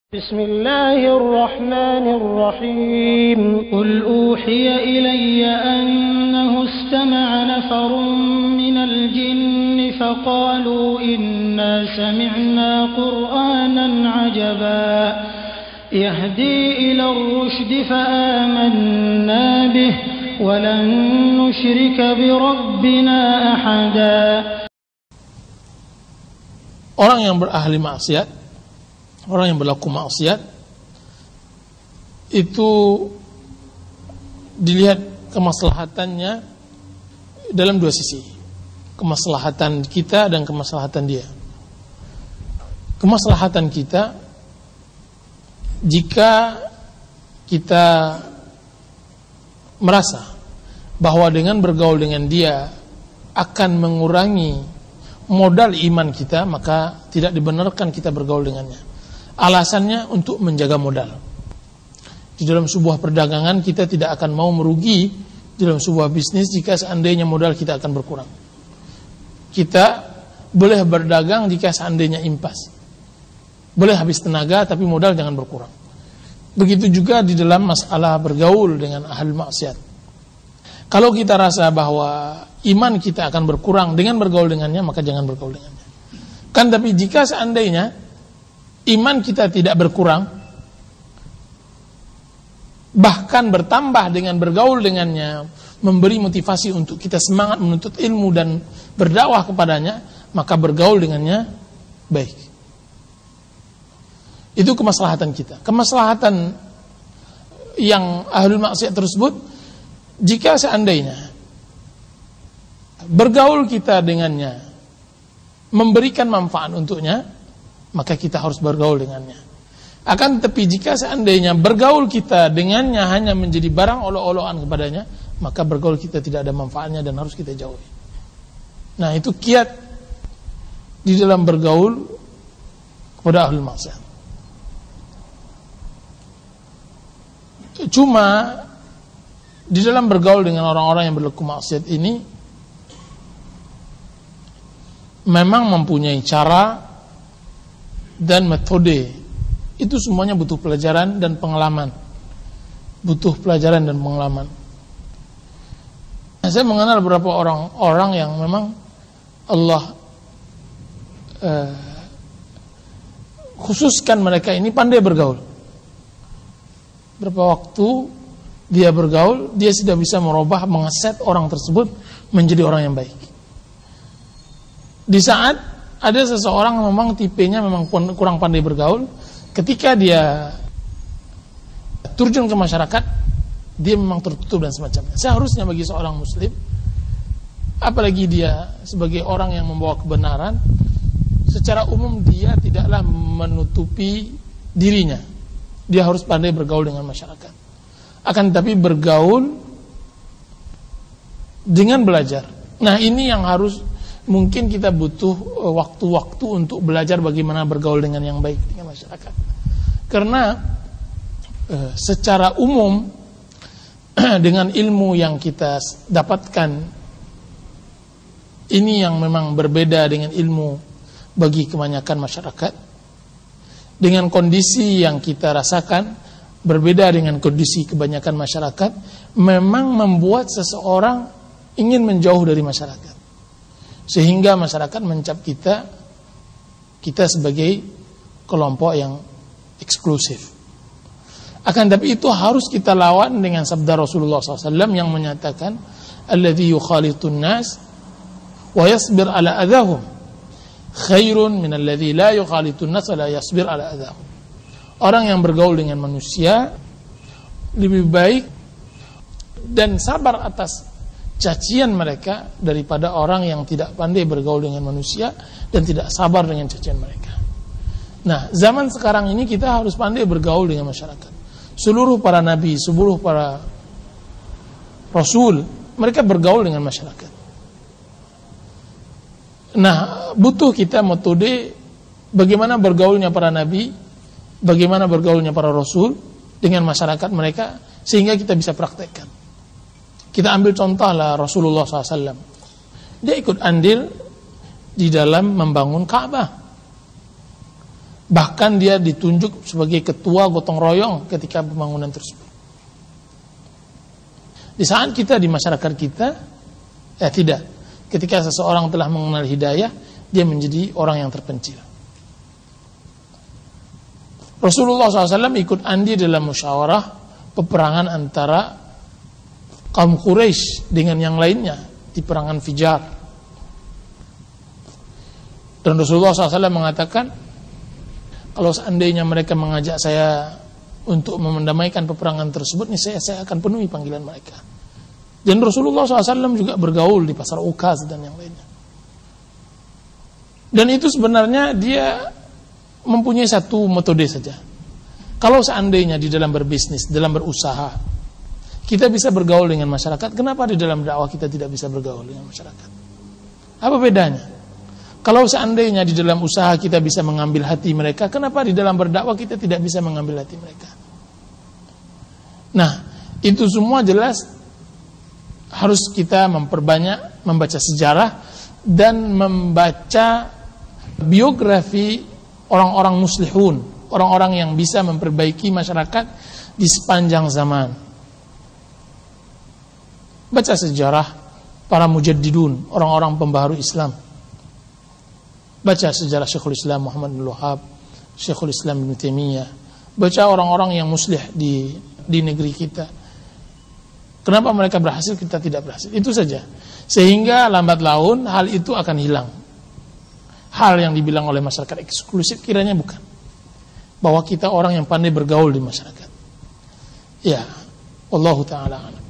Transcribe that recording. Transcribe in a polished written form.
Bismillahirrahmanirrahim. Qul uhiya ilayya annahu istama'a nafarun minal jinni faqalu inna sami'na qur'anan 'ajaba yahdi ila ar-rushd fa'amanna bihi wa lan nusyrika bi rabbina ahada. Orang yang berahli maksiat, orang yang berlaku maksiat itu dilihat kemaslahatannya dalam dua sisi, kemaslahatan kita dan kemaslahatan dia. Kemaslahatan kita jika kita merasa bahwa dengan bergaul dengan dia akan mengurangi modal iman kita, maka tidak dibenarkan kita bergaul dengannya. Alasannya untuk menjaga modal. Di dalam sebuah perdagangan kita tidak akan mau merugi di dalam sebuah bisnis jika seandainya modal kita akan berkurang. Kita boleh berdagang jika seandainya impas. Boleh habis tenaga tapi modal jangan berkurang. Begitu juga di dalam masalah bergaul dengan ahli maksiat. Kalau kita rasa bahwa iman kita akan berkurang dengan bergaul dengannya, maka jangan bergaul dengannya. Kan tapi jika seandainya iman kita tidak berkurang, bahkan bertambah dengan bergaul dengannya, memberi motivasi untuk kita semangat menuntut ilmu dan berdakwah kepadanya, maka bergaul dengannya baik. Itu kemaslahatan kita. Kemaslahatan yang ahlul maksiat tersebut, jika seandainya bergaul kita dengannya memberikan manfaat untuknya, maka kita harus bergaul dengannya. Akan tetapi jika seandainya bergaul kita dengannya hanya menjadi barang olok-olokan kepadanya, maka bergaul kita tidak ada manfaatnya dan harus kita jauhi. Nah, itu kiat di dalam bergaul kepada ahlul maksiat. Cuma di dalam bergaul dengan orang-orang yang berlaku maksiat ini memang mempunyai cara dan metode. Itu semuanya butuh pelajaran dan pengalaman. Butuh pelajaran dan pengalaman. Nah, saya mengenal beberapa orang-orang yang memang Allah khususkan mereka ini pandai bergaul. Berapa waktu dia bergaul, dia sudah bisa merubah, mengeset orang tersebut menjadi orang yang baik. Di saat ada seseorang memang tipenya memang kurang pandai bergaul, ketika dia terjun ke masyarakat, dia memang tertutup dan semacamnya. Seharusnya bagi seorang muslim, apalagi dia sebagai orang yang membawa kebenaran, secara umum dia tidaklah menutupi dirinya. Dia harus pandai bergaul dengan masyarakat. Akan tetapi bergaul dengan belajar. Nah, ini yang harus, mungkin kita butuh waktu-waktu untuk belajar bagaimana bergaul dengan yang baik dengan masyarakat. Karena secara umum dengan ilmu yang kita dapatkan, ini yang memang berbeda dengan ilmu bagi kebanyakan masyarakat. Dengan kondisi yang kita rasakan berbeda dengan kondisi kebanyakan masyarakat, memang membuat seseorang ingin menjauh dari masyarakat. Sehingga masyarakat mencap kita sebagai kelompok yang eksklusif. Akan tapi itu harus kita lawan dengan sabda Rasulullah SAW yang menyatakan, alladzi yukhalitun nas wa yasbir ala adahum khairun min alladzi la yukhalitun nas wa la yasbir ala adahum. Orang yang bergaul dengan manusia lebih baik dan sabar atas cacian mereka daripada orang yang tidak pandai bergaul dengan manusia dan tidak sabar dengan cacian mereka. Nah, zaman sekarang ini kita harus pandai bergaul dengan masyarakat. Seluruh para nabi, seluruh para rasul, mereka bergaul dengan masyarakat. Nah, butuh kita metode bagaimana bergaulnya para nabi, bagaimana bergaulnya para rasul dengan masyarakat mereka, sehingga kita bisa praktekkan. Kita ambil contohlah Rasulullah SAW. Dia ikut andil di dalam membangun Ka'bah. Bahkan dia ditunjuk sebagai ketua gotong royong ketika pembangunan tersebut. Di saat kita, di masyarakat kita, tidak. Ketika seseorang telah mengenal hidayah, dia menjadi orang yang terpencil. Rasulullah SAW ikut andil dalam musyawarah peperangan antara kaum Quraisy dengan yang lainnya di perangan Fijar. Dan Rasulullah SAW mengatakan, kalau seandainya mereka mengajak saya untuk mendamaikan peperangan tersebut, nih saya akan penuhi panggilan mereka. Dan Rasulullah SAW juga bergaul di pasar Ukaz dan yang lainnya. Dan itu sebenarnya dia mempunyai satu metode saja. Kalau seandainya di dalam berbisnis, dalam berusaha, kita bisa bergaul dengan masyarakat, kenapa di dalam dakwah kita tidak bisa bergaul dengan masyarakat? Apa bedanya? Kalau seandainya di dalam usaha kita bisa mengambil hati mereka, kenapa di dalam berdakwah kita tidak bisa mengambil hati mereka? Nah, itu semua jelas harus kita memperbanyak membaca sejarah dan membaca biografi orang-orang muslihun, orang-orang yang bisa memperbaiki masyarakat di sepanjang zaman. Baca sejarah para mujaddidun, orang-orang pembaharu Islam. Baca sejarah Syekhul Islam Muhammad bin Wahab, Syekhul Islam Ibnu Taimiyah. Baca orang-orang yang muslih di negeri kita. Kenapa mereka berhasil, kita tidak berhasil? Itu saja. Sehingga lambat laun hal itu akan hilang. Hal yang dibilang oleh masyarakat eksklusif kiranya bukan. Bahwa kita orang yang pandai bergaul di masyarakat. Ya, wallahu ta'ala a'lam.